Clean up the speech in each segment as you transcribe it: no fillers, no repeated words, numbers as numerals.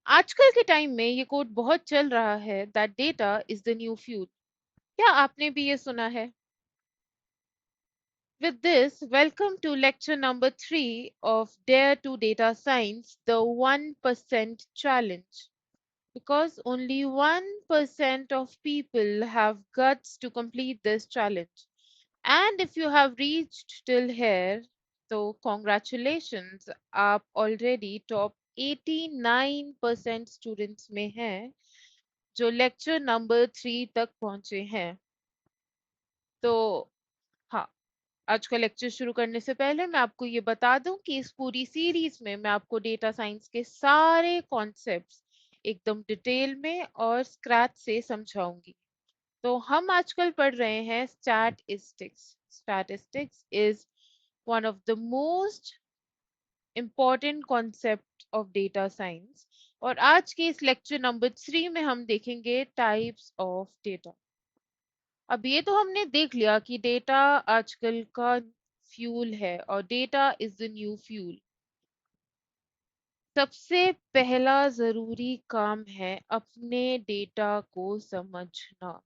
आजकल के टाइम में ये कोट बहुत चल रहा है that data is the new fuel. क्या आपने भी ये सुना है? With this, welcome to lecture number 3 of Dare to Data Science, the 1% challenge. Because only 1% of people have guts to complete this challenge. And if you have reached till here, so congratulations, आप already top 89% students में हैं जो lecture number 3 तक पहुंचे हैं। तो हाँ, आज का लेक्चर शुरू करने से पहले मैं आपको ये बता दूं कि इस पूरी सीरीज में मैं आपको डेटा साइंस के सारे कॉन्सेप्ट्स एकदम डिटेल में और स्क्रैच से समझाऊंगी। तो हम आजकल पढ़ रहे हैं statistics. Statistics is one of the most important concept of data science. और आज के इस लेक्चर नंबर 3 में हम देखेंगे टाइप्स ऑफ डेटा। अब ये तो हमने देख लिया कि डेटा आजकल का फ्यूल है और data is the new fuel. सबसे पहला जरूरी काम है अपने डेटा को समझना।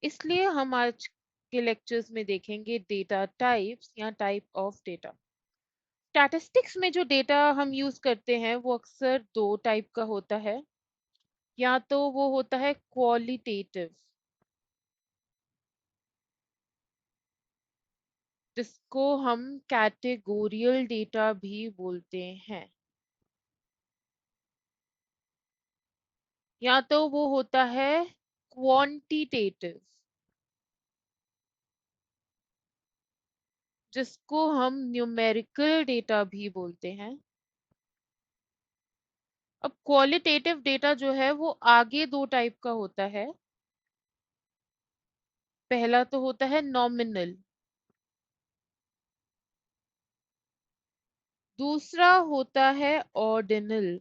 इसलिए हम आज के लेक्चर्स में देखेंगे डेटा टाइप्स या टाइप ऑफ डेटा। स्टैटिस्टिक्स में जो डेटा हम यूज करते हैं वो अक्सर दो टाइप का होता है। या तो वो होता है क्वालिटेटिव, जिसको हम कैटेगोरियल डेटा भी बोलते हैं। या तो वो होता है क्वांटिटेटिव, जिसको हम न्यूमेरिकल डेटा भी बोलते हैं। अब क्वालिटेटिव डेटा जो है वो आगे दो टाइप का होता है। पहला तो होता है नॉमिनल, दूसरा होता है ऑर्डिनल।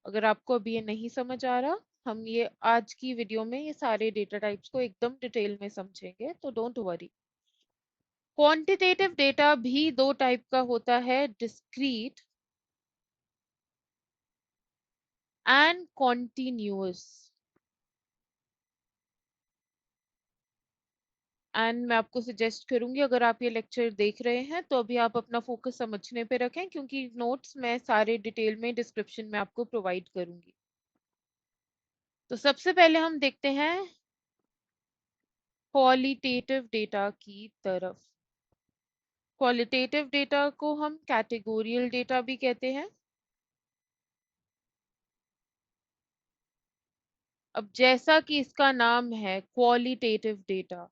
अगर आपको अभी ये नहीं समझ आ रहा, हम ये आज की वीडियो में ये सारे डेटा टाइप्स को एकदम डिटेल में समझेंगे, तो डोंट वरी। क्वांटिटेटिव डेटा भी दो टाइप का होता है, डिस्क्रीट एंड कॉन्टिन्यूअस। एंड मैं आपको सजेस्ट करूंगी, अगर आप ये लेक्चर देख रहे हैं तो अभी आप अपना फोकस समझने पे रखें, क्योंकि नोट्स मैं सारे डिटेल में डिस्क्रिप्शन में आपको प्रोवाइड करूंगी। तो सबसे पहले हम देखते हैं क्वालिटेटिव डेटा की तरफ। क्वालिटेटिव डेटा को हम कैटेगोरियल डेटा भी कहते हैं। अब जैसा कि इसका नाम है क्वालिटेटिव डेटा,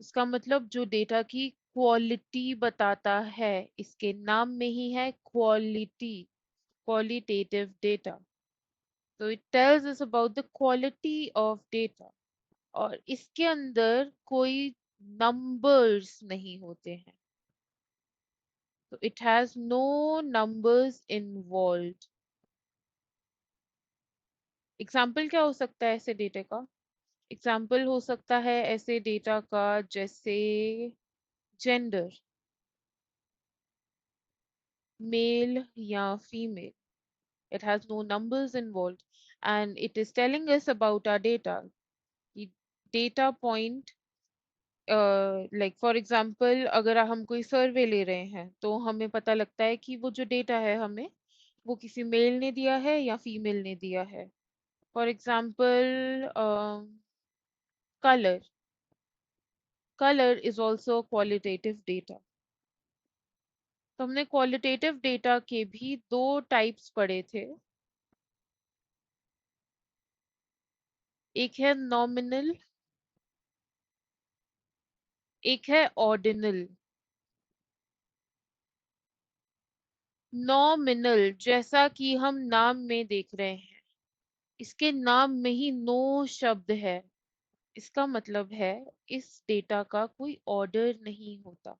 इसका मतलब जो डेटा की क्वालिटी बताता है, इसके नाम में ही है quality, qualitative data. So it tells us about the quality of data. और इसके अंदर कोई numbers नहीं होते हैं। So it has no numbers involved. Example क्या हो सकता है ऐसे डेटा का? एग्जाम्पल हो सकता है ऐसे डेटा का जैसे जेंडर, मेल या female. It has no numbers involved and it is telling us about our data. The data point, like for example अगर हम कोई सर्वे ले रहे हैं तो हमें पता लगता है कि वो जो डेटा है हमें वो किसी मेल ने दिया है या फीमेल ने दिया है। For example colour, colour is also qualitative data. तो हमने क्वालिटेटिव डेटा के भी दो टाइप्स पढ़े थे। एक है नॉमिनल, एक है ऑर्डिनल। नॉमिनल जैसा कि हम नाम में देख रहे हैं, इसके नाम में ही नो शब्द है। इसका मतलब है इस डेटा का कोई ऑर्डर नहीं होता।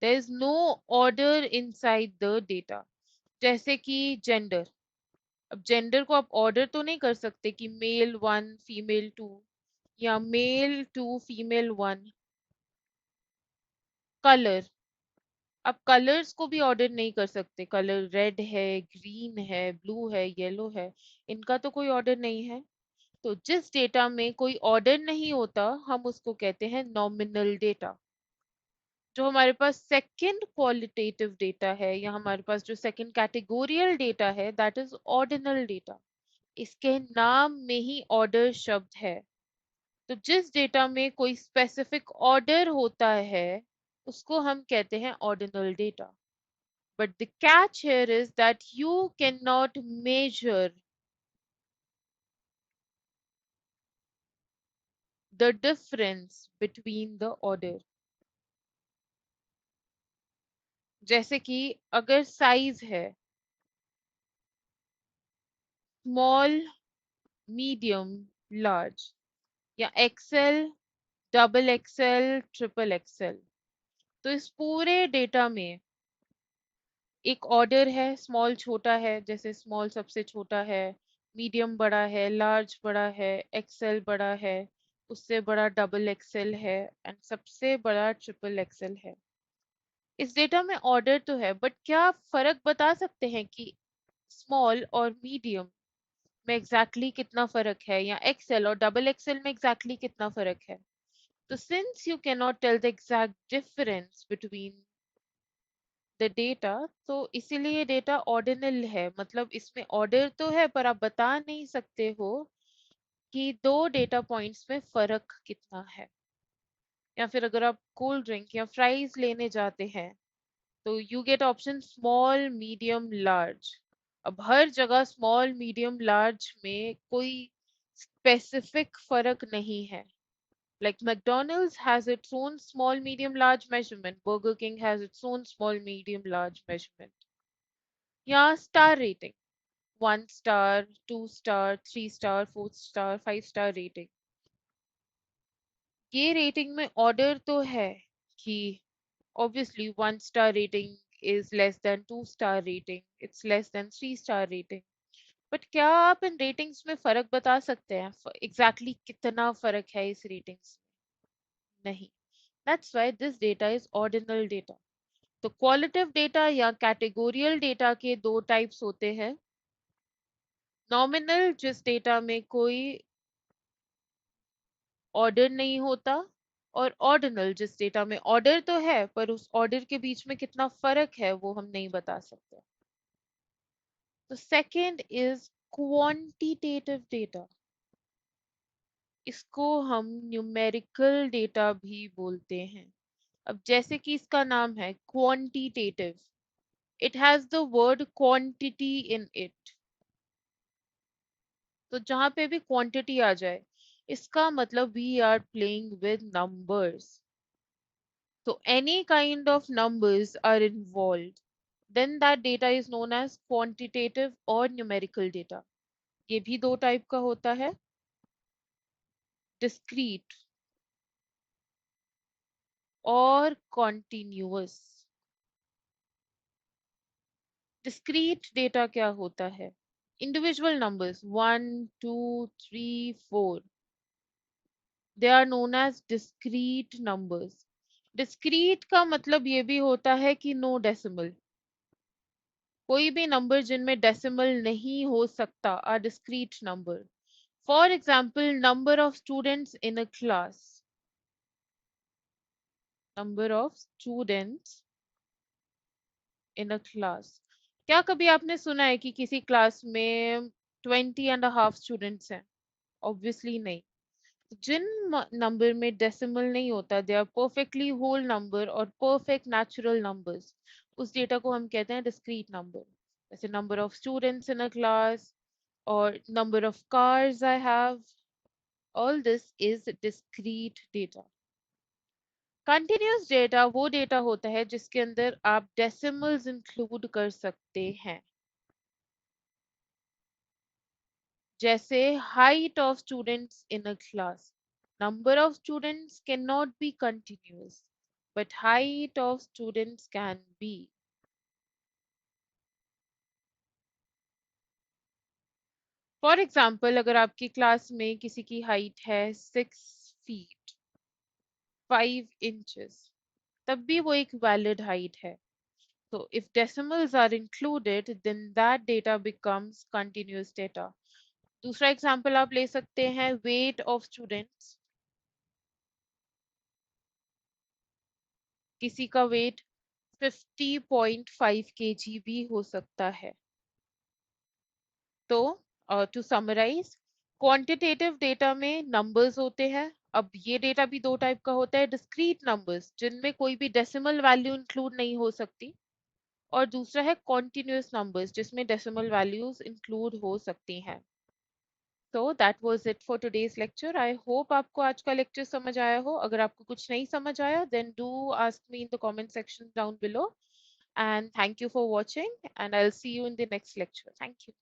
There is no order inside the data. जैसे कि जेंडर, अब जेंडर को आप ऑर्डर तो नहीं कर सकते कि मेल 1 फीमेल 2 या मेल 2 फीमेल 1। कलर, आप कलर्स को भी ऑर्डर नहीं कर सकते, कलर रेड है, ग्रीन है, ब्लू है, येलो है, इनका तो कोई ऑर्डर नहीं है। तो जिस डेटा में कोई ऑर्डर नहीं होता हम उसको कहते हैं नॉमिनल डेटा। जो हमारे पास सेकंड क्वालिटेटिव डेटा है या हमारे पास जो सेकंड कैटेगोरियल डेटा है दैट इज ऑर्डिनल डेटा। इसके नाम में ही ऑर्डर शब्द है। तो जिस डेटा में कोई स्पेसिफिक ऑर्डर होता है उसको हम कहते हैं ordinal data. But the catch here is that you can not measure the difference between the order. जैसे कि अगर साइज है स्मॉल, मीडियम, लार्ज या XL, double XL, triple XL, तो इस पूरे डेटा में एक ऑर्डर है। स्मॉल छोटा है, जैसे स्मॉल सबसे छोटा है, मीडियम बड़ा है, लार्ज बड़ा है, एक्सेल बड़ा है, उससे बड़ा डबल एक्सेल है एंड सबसे बड़ा ट्रिपल एक्सेल है। इस डेटा में ऑर्डर तो है बट क्या आप फर्क बता सकते हैं कि स्मॉल और मीडियम में एग्जैक्टली कितना फर्क है या एक्सेल और डबल एक्सेल में एग्जैक्टली कितना फर्क है? तो since you can not tell the exact difference between the data, तो इसीलिए डेटा ऑर्डिनल है। मतलब इसमें ऑर्डर तो है पर आप बता नहीं सकते हो कि दो डेटा पॉइंट्स में फर्क कितना है। या फिर अगर आप कोल्ड ड्रिंक या फ्राइज लेने जाते हैं तो you get option small, medium, large. अब हर जगह स्मॉल, मीडियम, लार्ज में कोई स्पेसिफिक फर्क नहीं है। Like McDonald's has its own small, medium, large measurement. Burger King has its own small, medium, large measurement. या star rating, 1 star, 2 star, 3 star, 4 star, 5 star rating. ये rating में order तो है कि obviously 1 star rating is less than 2 star rating, it's less than 3 star rating. But क्या आप इन ratings में फर्क बता सकते हैं एग्जैक्टली कितना फर्क है इस रेटिंग्स में? नहीं। That's why this data is ordinal data. तो क्वालिटेटिव डेटा या कैटेगोरियल डेटा के दो टाइप्स होते हैं। नॉमिनल, जिस डेटा में कोई ऑर्डर नहीं होता, और ऑर्डिनल, जिस डेटा में ऑर्डर तो है पर उस ऑर्डर के बीच में कितना फर्क है वो हम नहीं बता सकते। तो सेकंड इज क्वांटिटेटिव डेटा। इसको हम न्यूमेरिकल डेटा भी बोलते हैं। अब जैसे कि इसका नाम है quantitative, it has the word quantity in it. तो जहां पे भी क्वांटिटी आ जाए इसका मतलब we are playing with numbers. तो any kind of numbers are involved, then that data is known as quantitative or numerical data। ये भी दो टाइप का होता है, डिस्क्रीट और कॉन्टिन्यूअस। डिस्क्रीट डेटा क्या होता है? Individual numbers 1, 2, 3, 4, they are known as discrete numbers. Discrete का मतलब ये भी होता है कि नो डेसिमल। कोई भी नंबर जिनमें डेसिमल नहीं हो सकता are discrete number. For example number of students in a class, number of students in a class. क्या कभी आपने सुना है कि किसी क्लास में 20.5 स्टूडेंट्स हैं? ऑब्वियसली नहीं। जिन नंबर में डेसिमल नहीं होता they are perfectly whole number और परफेक्ट नेचुरल नंबर्स, उस डेटा को हम कहते हैं डिस्क्रीट नंबर। जैसे number of students in a class और number of cars I have, all this is discrete data। Continuous data वो डेटा होता है जिसके अंदर आप डेसिमल्स इंक्लूड कर सकते हैं। जैसे height of students in a class, number of students can not be continuous but height of students can be. For example अगर आपकी क्लास में किसी की हाइट है 6 फीट 5 इंचेस, तब भी वो एक वैलिड हाइट है। So if decimals are included, then that data becomes continuous data. दूसरा एग्जाम्पल आप ले सकते हैं weight of students. किसी का weight 50.5 kg भी हो सकता है. तो टू समराइज, क्वांटिटेटिव डेटा में नंबर्स होते हैं. अब ये डेटा भी दो टाइप का होता है, डिस्क्रीट नंबर्स जिनमें कोई भी डेसिमल वैल्यू इंक्लूड नहीं हो सकती, और दूसरा है कॉन्टिन्यूस नंबर्स जिसमें डेसिमल वैल्यूज इंक्लूड हो सकती हैं. तो that was it for today's lecture. I hope आपको आज का लेक्चर समझ आया हो. अगर आपको कुछ नहीं समझ आया then do ask me in the comment section down below. And thank you for watching, and I'll see you in the next lecture. Thank you.